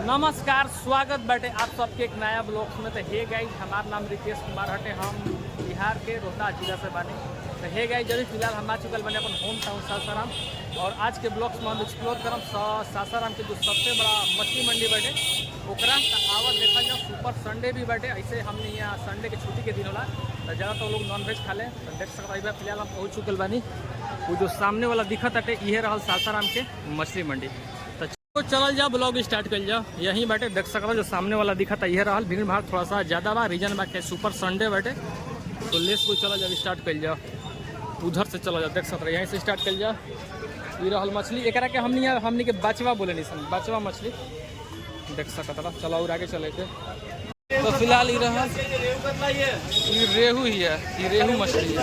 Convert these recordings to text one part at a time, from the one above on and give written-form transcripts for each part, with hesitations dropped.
नमस्कार, स्वागत बाटे आप सबके एक नया ब्लॉग में। तो हे गाइज, हमारा नाम रितेश कुमार हटे, हम बिहार के रोहतास जिला से बने। तो हे गाइज, जब फिलहाल हम आ चुकल बने अपन होम टाउन सासाराम, और आज के ब्लॉग्स में हम एक्सप्लोर करम सासाराम के जो सबसे बड़ा मछली मंडी बाटे ओकरा। आवत देखा जाओ, सुपर संडे भी बाटे। ऐसे हमने यहाँ संडे के छुट्टी के दिन होला तो ज़्यादा तो लोग नॉनवेज खा ले। तो देख सकते फिलहाल हम पहुँच चुकल बानी। वो जो सामने वाला दिखत हटे ये रहा सासाराम के मछली मंडी। तो चल जाओ, ब्लॉग स्टार्ट कर जाओ। यहीं बैठे देख सकते जो सामने वाला दिखा था यह रहा। भीड़ भाड़ थोड़ा सा ज़्यादा बा, रीजन बा के सुपर संडे बैठे। तो लेस को चला जाओ, स्टार्ट कर जाओ। उधर से चला जाओ, देख सकते यहीं से स्टार्ट कर जाओ। ये रहा मछली, एक के हमने के बचवा बोले नहीं सन, बचवा मछली देख सकता। चलो और आगे चले के। तो फिलहाल ये रहा ये रेहू ही है, ये रेहू मछली है।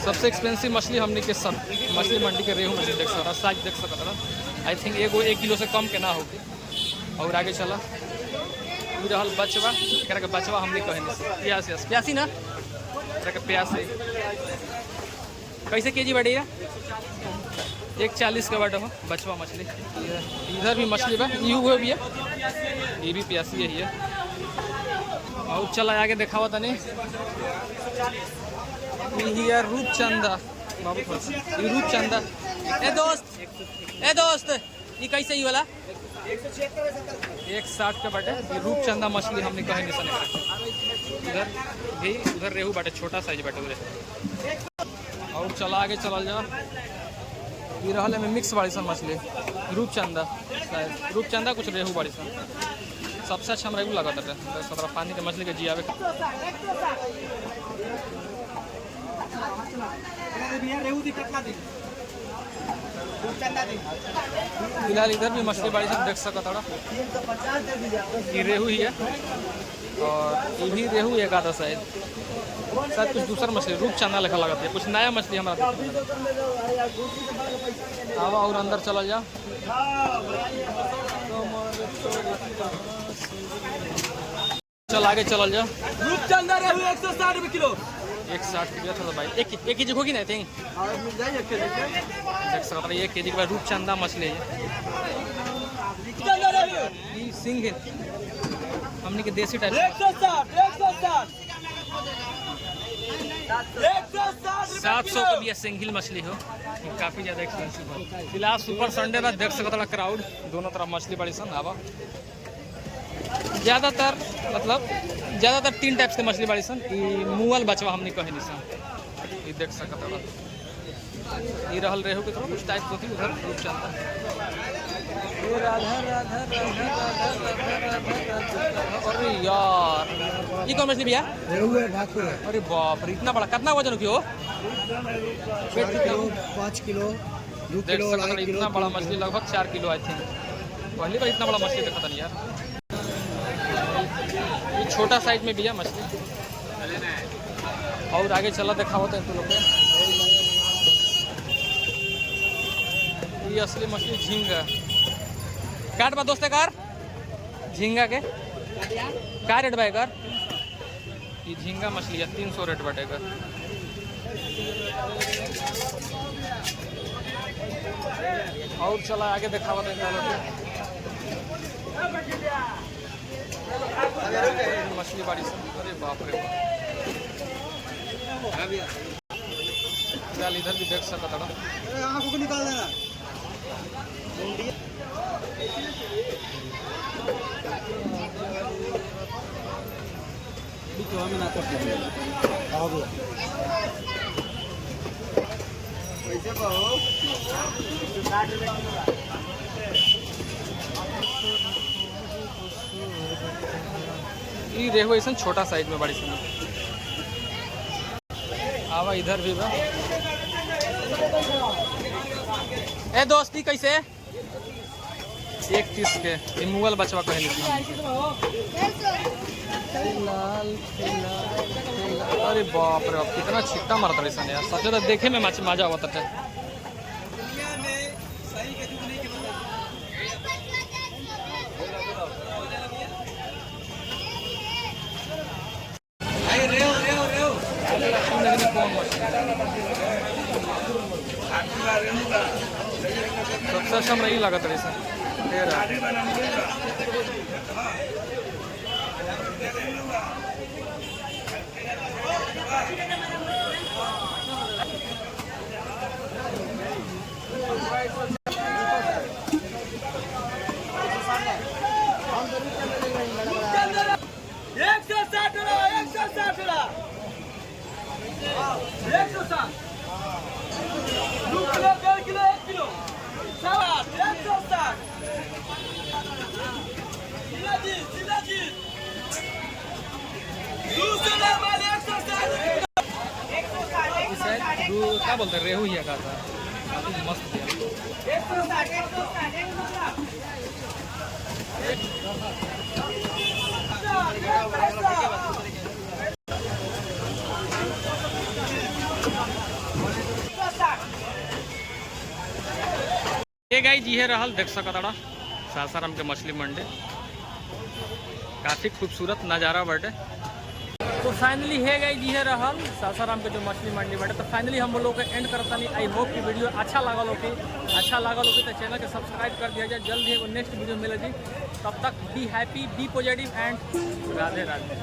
सबसे एक्सपेंसिव मछली हमने के सब मछली मंडी के रेहू मछली देख सकता। साइज देख सकता। आई थिंक एगो 1 किलो से कम के ना होगी। और आगे चला ये रहा बचवा, एक के बचवा हमने कहे प्यासी प्यासी ना के प्यासी। कैसे केजी बढ़ेगा? 140 का बाटा हो बचवा मछली। इधर भी मछली बा, ये भी है, ये भी प्यासी है। और चला आगे देखा हुआ था नहीं ये रूपचंदा बाबू, ये रूपचंदा। ए दोस्त ये कैसे ही वाला 160 का बाटे। ये रूपचंदा मछली हमने कहे नहीं सने। इधर भी उधर रेहू बाटे, छोटा साइज बाटे उधर। और चला आगे चल जाओ, ये रहा में मिक्स बाड़ी सन मछली रूपचंदा, शायद रूपचंदा कुछ रेहू बाड़ी सन। सबसे अच्छा हम रेहू लगा था। 17 पानी के मछली के जियावे। फिलहाल इधर भी मछली बाड़ी सन देख सकता थोड़ा। ये रेहू ही है, और ये भी रेहू एक आधा शायद कुछ दूसरा मछली रूपचंदा लिखा लगा है। कुछ नया मछली हमारा आवा। और अंदर चला जा, चल आगे चल जा। रूपचंदा रेहू 160 रुपये किलो। 160 किलो था भाई। एक केजी होगी ना थिंक देख सकते। 1 केजी के बाद रूपचंदा मछली है। ये सिंह हमने के देसी टाइप 700 का भी है सिंगल मछली हो। काफ़ी ज़्यादा एक्सपेंसिव है। फिलहाल सुपर संडे में देख सकता क्राउड दोनों तरफ मछली बड़ी सन। आवा ज़्यादातर मतलब 3 टाइप्स के मछली बड़ी सन। मुअल बचवा हमने कहे नहीं सन। ये देख सकता। ये रहल रेहू के थोड़ा कुछ टाइप होती उधर रूपचंदा। राधा राधा अरे यार ये कौन मछली भैया? अरे बाप रे, इतना बड़ा। कितना वजन की हो? 5 किलो 2 किलो। इतना बड़ा मछली लगभग 4 किलो आई थिंक। पहली बार इतना बड़ा मछली देखा था यार। ये छोटा साइज में भी है मछली। और आगे चला देखा होता है तो लोग। ये असली मछली झींगा काट बा दोस्त कार झींगा के क्या रेट बा कर? ये झींगा मछली है 300 रेट बाटेगा। और चला आगे देखा हुआ मछली बाड़ी से। अरे बाप रे बाप, इधर भी देख सकता था। आंखों को निकाल देना। ये रेहू ऐसा छोटा साइज में बड़ी सी। आवा इधर भी बा। ए दोस्ती कैसे? 130 के। ये मुगल बचवा कहे अरे बाप रे बाप, कितना छिट्टा मारता है यार। सबसे तो देखे में मजा आवता है। सबसे अच्छा नहीं लगा था क्या बोलते हैं, रेहू ही है का था, काफी मस्त है। ये गाई जी है रहल देख सकता सासाराम के मछली मंडी, काफी खूबसूरत नज़ारा बटे। तो फाइनली है गई जी है रहल सासाराम के जो मछली मंडी बटे। तो फाइनली हम लोग के एंड करता नहीं। आई होप कि वीडियो अच्छा लागल हो तो चैनल के सब्सक्राइब कर दिया जाए। जल्द ही नेक्स्ट वीडियो मिलेगी, तब तक be happy, be positive and Radhe Radhe.